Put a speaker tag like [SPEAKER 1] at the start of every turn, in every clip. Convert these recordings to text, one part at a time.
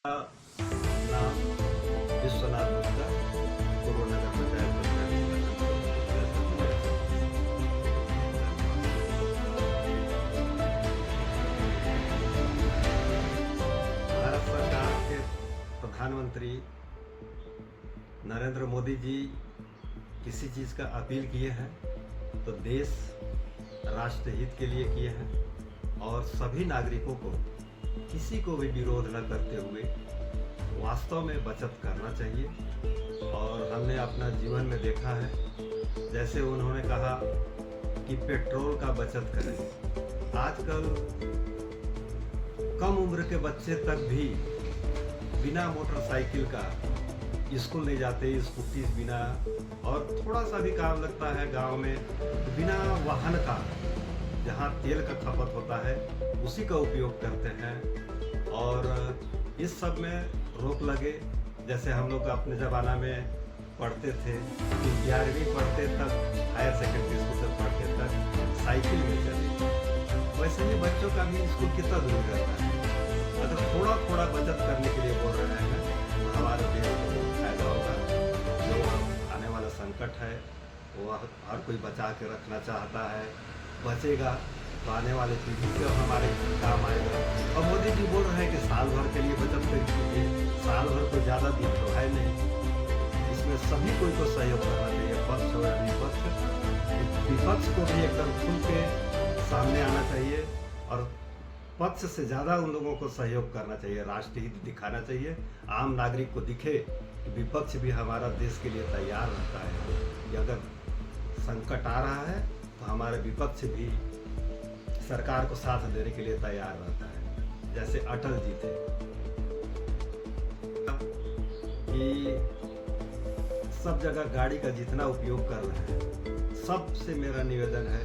[SPEAKER 1] नाम विश्वनाथ गुप्ता, पूर्व नगर पंचायत भारत सरकार के प्रधानमंत्री नरेंद्र मोदी जी किसी चीज़ का अपील किए हैं तो देश राष्ट्र हित के लिए किए हैं और सभी नागरिकों को किसी को भी विरोध न करते हुए वास्तव में बचत करना चाहिए। और हमने अपना जीवन में देखा है, जैसे उन्होंने कहा कि पेट्रोल का बचत करें। आजकल कम उम्र के बच्चे तक भी बिना मोटरसाइकिल का स्कूल नहीं जाते, स्कूटी बिना, और थोड़ा सा भी काम लगता है गांव में बिना वाहन का, जहां तेल का खपत होता है उसी का उपयोग करते हैं। और इस सब में रोक लगे। जैसे हम लोग अपने ज़माना में पढ़ते थे कि 11वीं पढ़ते तक, हायर सेकेंडरी स्कूल तक पढ़ते तक साइकिल में चले, वैसे ही बच्चों का भी स्कूल कितना दूर रहता है। अगर थोड़ा थोड़ा बचत करने के लिए बोल रहे हैं तो हमारे देश को बहुत फायदा होगा। जो आने वाला संकट है वो हर कोई बचा के रखना चाहता है, बचेगा तो आने वाले पीढ़ी को हमारे काम आएगा। और मोदी जी बोल रहे हैं कि साल भर के लिए बचत करिए, साल भर को ज़्यादा दिन तो है नहीं, इसमें सभी कोई को सहयोग करना चाहिए, पक्ष और विपक्ष। विपक्ष को भी एकदम खुल के सामने आना चाहिए और पक्ष से ज़्यादा उन लोगों को सहयोग करना चाहिए, राष्ट्र हित दिखाना चाहिए। आम नागरिक को दिखे कि विपक्ष भी हमारा देश के लिए तैयार रहता है कि अगर संकट आ रहा है तो हमारे विपक्ष भी सरकार को साथ देने के लिए तैयार रहता है। जैसे अटल जी थे कि सब जगह गाड़ी का जितना उपयोग कर रहे हैं, सबसे मेरा निवेदन है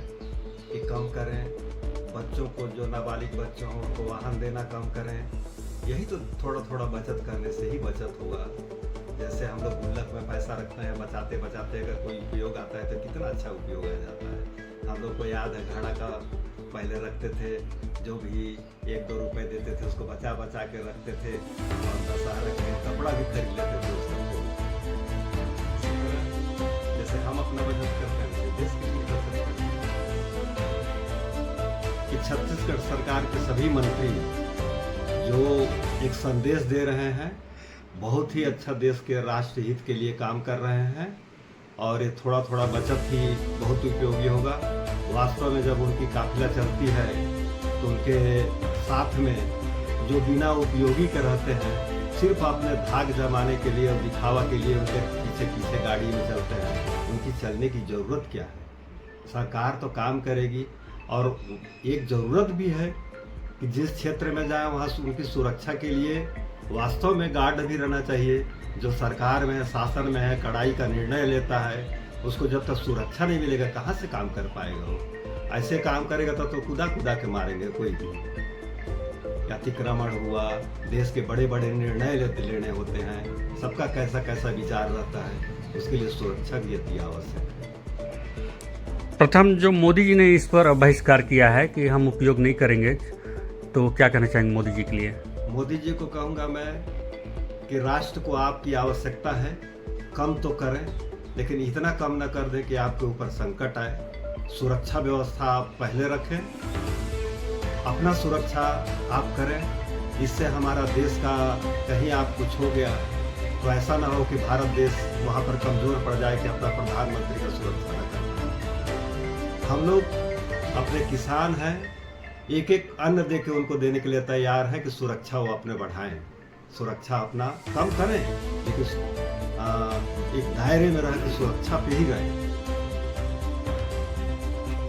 [SPEAKER 1] कि कम करें। बच्चों को, जो नाबालिग बच्चों हैं उनको वाहन देना कम करें। यही तो थोड़ा थोड़ा बचत करने से ही बचत होगा। जैसे हम लोग गुल्लक में पैसा रखते हैं, बचाते बचाते अगर कोई उपयोग आता है तो कितना अच्छा उपयोग आ जाता है। हम लोग को याद है घड़ा का पहले रखते थे, जो भी 1-2 रुपए देते थे उसको बचा बचा के रखते थे और दशहरा के कपड़ा भी खरीद लेते थे उस सबको। जैसे हम अपना बचत करते हैं देश के लिए बचत करते हैं। कि छत्तीसगढ़ सरकार के सभी मंत्री जो एक संदेश दे रहे हैं, बहुत ही अच्छा देश के राष्ट्र हित के लिए काम कर रहे हैं और ये थोड़ा थोड़ा बचत ही बहुत उपयोगी होगा। वास्तव में जब उनकी काफिला चलती है तो उनके साथ में जो बिना उपयोगी के रहते हैं, सिर्फ अपने भाग जमाने के लिए और दिखावा के लिए उनके पीछे पीछे गाड़ी में चलते हैं, उनकी चलने की ज़रूरत क्या है। सरकार तो काम करेगी और एक ज़रूरत भी है कि जिस क्षेत्र में जाए वहाँ उनकी सुरक्षा के लिए वास्तव में गार्ड भी रहना चाहिए। जो सरकार में है, शासन में है, कड़ाई का निर्णय लेता है, उसको जब तक सुरक्षा नहीं मिलेगा कहाँ से काम कर पाएगा वो। ऐसे काम करेगा तो कुदा कुदा के मारेंगे कोई भी। अतिक्रमण हुआ, देश के बड़े बड़े निर्णय लेने होते हैं, सबका कैसा कैसा विचार रहता है, उसके लिए सुरक्षा भी अति आवश्यक है।
[SPEAKER 2] प्रथम जो मोदी जी ने इस पर बहिष्कार किया है कि हम उपयोग नहीं करेंगे, तो क्या कहना चाहेंगे मोदी जी के लिए?
[SPEAKER 1] मोदी जी को कहूँगा मैं कि राष्ट्र को आपकी आवश्यकता है, कम तो करें, लेकिन इतना कम न कर दें कि आपके ऊपर संकट आए। सुरक्षा व्यवस्था आप पहले रखें, अपना सुरक्षा आप करें। इससे हमारा देश का कहीं आप कुछ हो गया तो ऐसा ना हो कि भारत देश वहाँ पर कमज़ोर पड़ जाए कि अपना प्रधानमंत्री का सुरक्षा न कर। हम लोग अपने किसान हैं, एक एक अन्न दे के उनको देने के लिए तैयार है कि सुरक्षा वो अपने बढ़ाएं, सुरक्षा अपना कम करें, लेकिन एक दायरे में रह के सुरक्षा पे ही रहें।